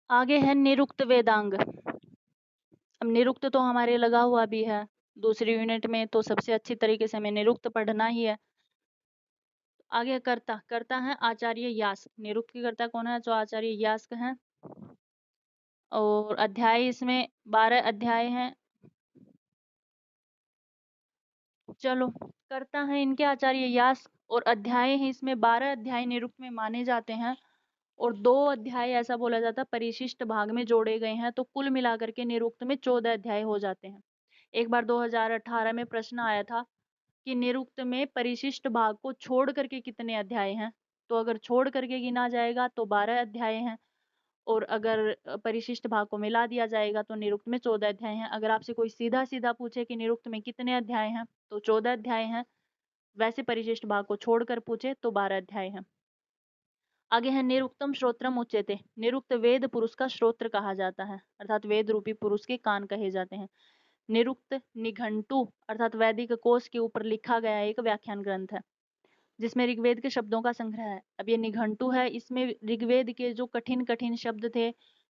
आगे है निरुक्त वेदांग। अब निरुक्त तो हमारे लगा हुआ भी है दूसरी यूनिट में, तो सबसे अच्छी तरीके से हमें निरुक्त पढ़ना ही है। आगे कर्ता, कर्ता है आचार्य यास्क। निरुक्त की कर्ता कौन है? जो आचार्य यास्क हैं। और अध्याय इसमें 12 अध्याय हैं। चलो, कर्ता है इनके आचार्य यास्क और अध्याय है इसमें 12 अध्याय निरुक्त में माने जाते हैं और 2 अध्याय ऐसा बोला जाता है परिशिष्ट भाग में जोड़े गए हैं, तो कुल मिलाकर के निरुक्त में 14 अध्याय हो जाते हैं। एक बार 2018 में प्रश्न आया था कि निरुक्त में परिशिष्ट भाग को छोड़ करके कितने अध्याय हैं, तो अगर छोड़ करके गिना जाएगा तो 12 अध्याय हैं और अगर परिशिष्ट भाग को मिला दिया जाएगा तो निरुक्त में 14 अध्याय हैं। अगर आपसे कोई सीधा सीधा पूछे कि निरुक्त में कितने अध्याय हैं तो 14 अध्याय हैं, वैसे परिशिष्ट भाग को छोड़कर पूछे तो 12 अध्याय हैं। आगे है निरुक्तम श्रोत्रम उच्यते। निरुक्त वेद पुरुष का श्रोत्र कहा जाता है, अर्थात वेद रूपी पुरुष के कान कहे जाते हैं। निरुक्त निघंटु अर्थात वैदिक कोश के ऊपर लिखा गया एक व्याख्यान ग्रंथ है जिसमें ऋग्वेद के शब्दों का संग्रह है। अब ये निघंटु है, इसमें ऋग्वेद के जो कठिन कठिन शब्द थे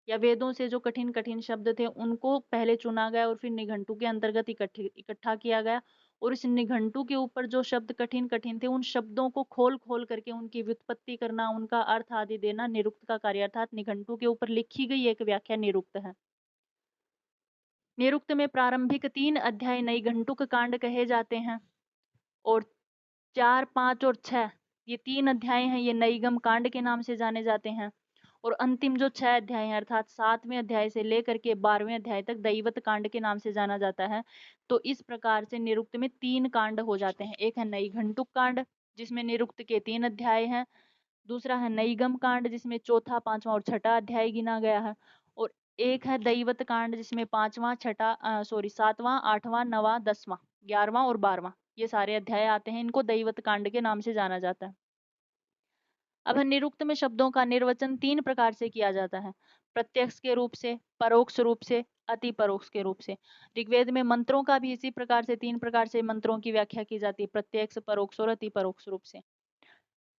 या वेदों से जो कठिन कठिन शब्द थे उनको पहले चुना गया और फिर निघंटु के अंतर्गत इकट्ठा किया गया और इस निघंटु के ऊपर जो शब्द कठिन कठिन थे उन शब्दों को खोल खोल करके उनकी व्युत्पत्ति करना, उनका अर्थ आदि देना निरुक्त का कार्य, अर्थात निघंटु के ऊपर लिखी गई एक व्याख्या निरुक्त है। निरुक्त में प्रारंभिक 3 अध्याय नैघंटुक कांड कहे जाते हैं और 4, 5 और 6 ये 3 अध्याय हैं, ये नैगम कांड के नाम से जाने जाते हैं और अंतिम जो 6 अध्याय हैं अर्थात 7वें अध्याय से लेकर के 12वें अध्याय तक दैवत कांड के नाम से जाना जाता है। तो इस प्रकार से निरुक्त में 3 कांड हो जाते हैं। एक है नैघंटुक कांड जिसमें निरुक्त के 3 अध्याय हैं, दूसरा है नैगम कांड जिसमें चौथा, 5वां और 6ठा अध्याय गिना गया है और एक है दैवत कांड जिसमें 5वां, 7वां, 8वां, 9वां, 10वां, 11वां और 12वां ये सारे अध्याय आते हैं। इनको दैवत कांड के नाम से जाना जाता है। अब निरुक्त में शब्दों का निर्वचन 3 प्रकार से किया जाता है, प्रत्यक्ष के रूप से, परोक्ष रूप से, अति परोक्ष के रूप से। ऋग्वेद में मंत्रों का भी इसी प्रकार से 3 प्रकार से मंत्रों की व्याख्या की जाती है, प्रत्यक्ष, परोक्ष और अति परोक्ष रूप से।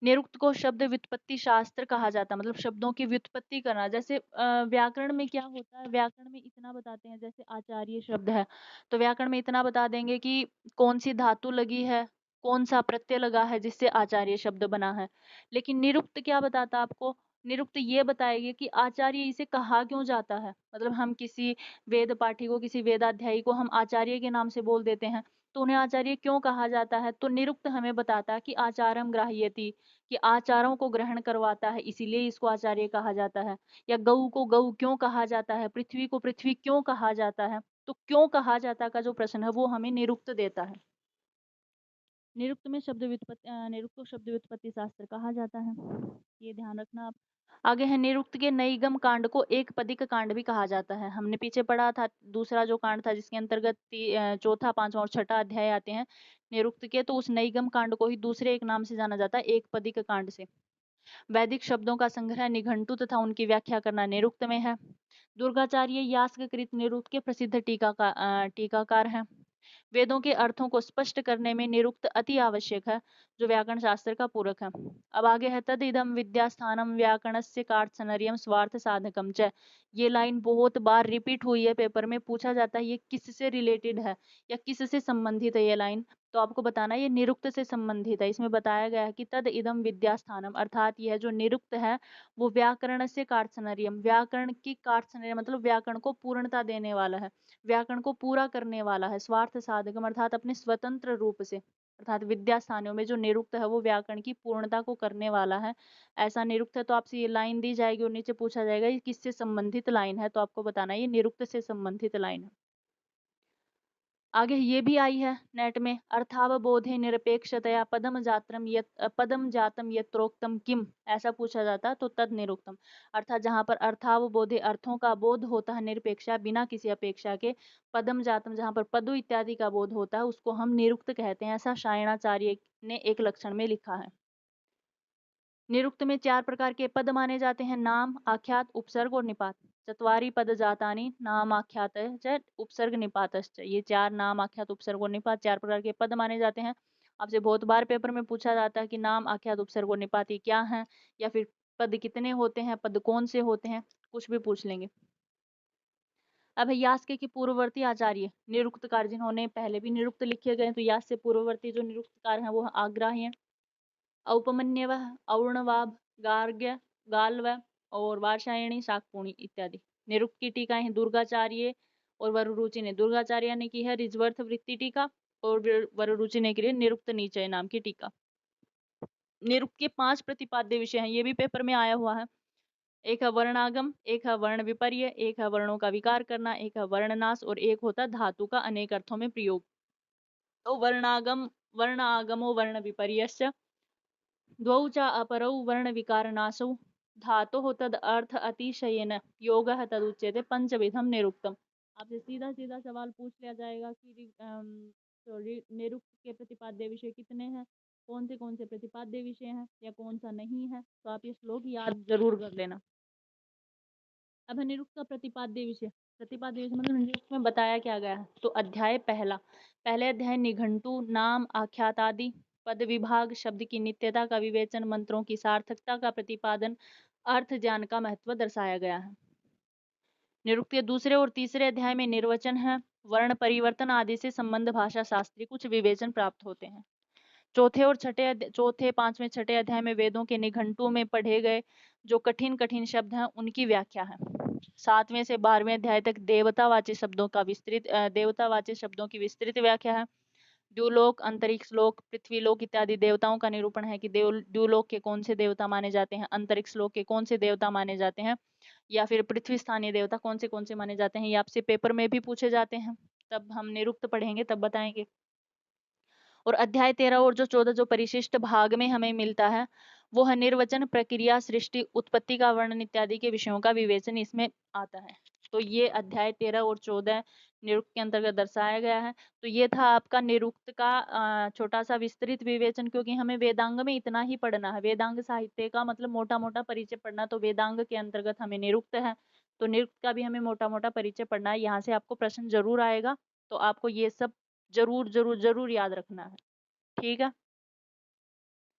निरुक्त को शब्द व्युत्पत्ति शास्त्र कहा जाता है, मतलब शब्दों की व्युत्पत्ति करना। जैसे व्याकरण में क्या होता है, व्याकरण में इतना बताते हैं, जैसे आचार्य शब्द है तो व्याकरण में इतना बता देंगे कि कौन सी धातु लगी है, कौन सा प्रत्यय लगा है जिससे आचार्य शब्द बना है। लेकिन निरुक्त क्या बताता है आपको? निरुक्त ये बताएगी कि आचार्य इसे कहा क्यों जाता है। मतलब हम किसी वेद पाठी को, किसी वेदाध्यायी को हम आचार्य के नाम से बोल देते हैं तो उन्हें आचार्य क्यों कहा जाता है, तो निरुक्त हमें बताता है कि आचारम ग्राह्यति, कि आचारों को ग्रहण करवाता है इसीलिए इसको आचार्य कहा जाता है। या गऊ को गऊ क्यों कहा जाता है, पृथ्वी को पृथ्वी क्यों कहा जाता है, तो क्यों कहा जाता का जो प्रश्न है वो हमें निरुक्त देता है। निरुक्त में शब्द व्युत्पत्ति, निरुक्त को शब्द व्युत्पत्ति शास्त्र कहा जाता है, ये ध्यान रखना आप। आगे है निरुक्त के नैगम कांड को एक पदिक कांड भी कहा जाता है। हमने पीछे पढ़ा था दूसरा जो कांड था जिसके अंतर्गत चौथा, 5वां और 6ठा अध्याय आते हैं निरुक्त के, तो उस नैगम कांड को ही दूसरे एक नाम से जाना जाता है, एक पदिक कांड से। वैदिक शब्दों का संग्रह निघंटु तथा उनकी व्याख्या करना निरुक्त में है। दुर्गाचार्य यास्ककृत निरुक्त के प्रसिद्ध टीकाकार हैं। वेदों के अर्थों को स्पष्ट करने में निरुक्त अति आवश्यक है, जो व्याकरण शास्त्र का पूरक है। अब आगे है तद इदम विद्यास्थानम व्याकरणस्य कार्त्सनर्यम स्वार्थ साधकम च। ये लाइन बहुत बार रिपीट हुई है, पेपर में पूछा जाता है ये किससे रिलेटेड है या किससे संबंधित है ये लाइन, तो आपको बताना ये निरुक्त से संबंधित है। इसमें बताया गया है कि तद इदम विद्यास्थानम अर्थात यह जो निरुक्त है वो व्याकरण से कार्त्सनर्यम, व्याकरण की कार्त्सनर्यम मतलब व्याकरण को पूर्णता देने वाला है, व्याकरण को पूरा करने वाला है। स्वार्थ साधकम अर्थात अपने स्वतंत्र रूप से, अर्थात विद्या स्थानों में जो निरुक्त है वो व्याकरण की पूर्णता को करने वाला है, ऐसा निरुक्त है। तो आपसे ये लाइन दी जाएगी और नीचे पूछा जाएगा ये किससे संबंधित लाइन है, तो आपको बताना ये निरुक्त से संबंधित लाइन है। आगे ये भी आई है नेट में, अर्थावबोधे निरपेक्षतया पदम जातम यत्रोक्तम किम, ऐसा पूछा जाता है तो तद निरुक्तम, अर्थात जहाँ पर अर्थावबोधे अर्थों का बोध होता है निरपेक्षा बिना किसी अपेक्षा के, पदम जातम जहाँ पर पदु इत्यादि का बोध होता है उसको हम निरुक्त कहते हैं, ऐसा सायणाचार्य ने एक लक्षण में लिखा है। निरुक्त में 4 प्रकार के पद माने जाते हैं, नाम, आख्यात, उपसर्ग और निपात। चत्वारि पद जातानि नाम आख्यात च उपसर्ग निपातश्च, ये 4 नाम, आख्यात, उपसर्ग और निपात 4 प्रकार के पद माने जाते हैं। आपसे बहुत बार पेपर में पूछा जाता है कि नाम, आख्यात, उपसर्ग और निपात ये क्या हैं, या फिर पद कितने होते हैं, पद कौन से होते हैं, कुछ भी पूछ लेंगे। अब है यास्क के पूर्ववर्ती आचार्य निरुक्तकार, जिन्होंने पहले भी निरुक्त लिखे गए, तो यास्क से पूर्ववर्ती जो निरुक्तकार हैं वो आग्राही हैं। औपमन्यव, और्णवाब, गार्ग्य, गाल्व और वार्षायणी, शाकपुणी इत्यादि। निरुक्त की टीकाएं हैं दुर्गाचार्य और वरुरुचि ने दुर्गाचार्य ने की है ऋजवर्थ वृत्ति टीका, और वरुरुचि ने की है निरुक्त निचय नाम की टीका। निरुक्त के 5 प्रतिपाद्य विषय हैं, ये भी पेपर में आया हुआ है। एक है वर्णागम, एक है वर्ण विपर्य, एक है वर्णों का विकार करना, एक है वर्णनाश, और एक होता है धातु का अनेक अर्थों में प्रयोग। तो वर्णागम, वर्ण आगमो वर्ण विपर्यश्च, द्वौ च अपरौ वर्ण विकारनाशौ, धातोः तद अर्थ अतिशयेन योगः तदुच्यते पंचविधम निरुक्तम। आपसे सीधा सीधा सवाल पूछ लिया जाएगा कि निरुक्त के प्रतिपाद्य विषय कितने हैं, कौन से प्रतिपाद्य विषय हैं, या कौन सा नहीं है, तो आप ये श्लोक याद जरूर कर लेना। अब है निरुक्त का प्रतिपाद्य विषय। प्रतिपाद्य विषय मतलब निरुक्त में बताया क्या गया है। तो अध्याय पहला, पहले अध्याय निघंटु, नाम, आख्यात आदि, पद विभाग, शब्द की नित्यता का विवेचन, मंत्रों की सार्थकता का प्रतिपादन, अर्थ ज्ञान का महत्व दर्शाया गया है। निरुक्त के दूसरे और तीसरे अध्याय में निर्वचन है, वर्ण परिवर्तन आदि से संबंध भाषा शास्त्री कुछ विवेचन प्राप्त होते हैं। चौथे, पांचवें, छठे अध्याय में वेदों के निघंटु में पढ़े गए जो कठिन कठिन शब्द हैं उनकी व्याख्या है। 7वें से 12वें अध्याय तक देवतावाची शब्दों की विस्तृत व्याख्या है। द्युलोक, अंतरिक्ष लोक, पृथ्वी लोक इत्यादि देवताओं का निरूपण है कि द्युलोक के कौन से देवता माने जाते हैं, अंतरिक्ष लोक के कौन से देवता माने जाते हैं, या फिर पृथ्वी स्थानीय देवता कौन से माने जाते हैं। ये आपसे पेपर में भी पूछे जाते हैं, तब हम निरुक्त पढ़ेंगे तब बताएंगे। और अध्याय 13 और जो 14 जो परिशिष्ट भाग में हमें मिलता है वो है निर्वचन, प्रक्रिया, सृष्टि, उत्पत्ति का वर्णन इत्यादि के विषयों का विवेचन इसमें आता है। तो ये अध्याय 13 और 14 निरुक्त के अंतर्गत दर्शाया गया है। तो ये था आपका निरुक्त का छोटा सा विस्तृत विवेचन, क्योंकि हमें वेदांग में इतना ही पढ़ना है। वेदांग साहित्य का मतलब मोटा मोटा परिचय पढ़ना, तो वेदांग के अंतर्गत हमें निरुक्त है, तो निरुक्त का भी हमें मोटा मोटा परिचय पढ़ना है। यहाँ से आपको प्रश्न जरूर आएगा, तो आपको ये सब जरूर जरूर जरूर याद रखना है। ठीक है।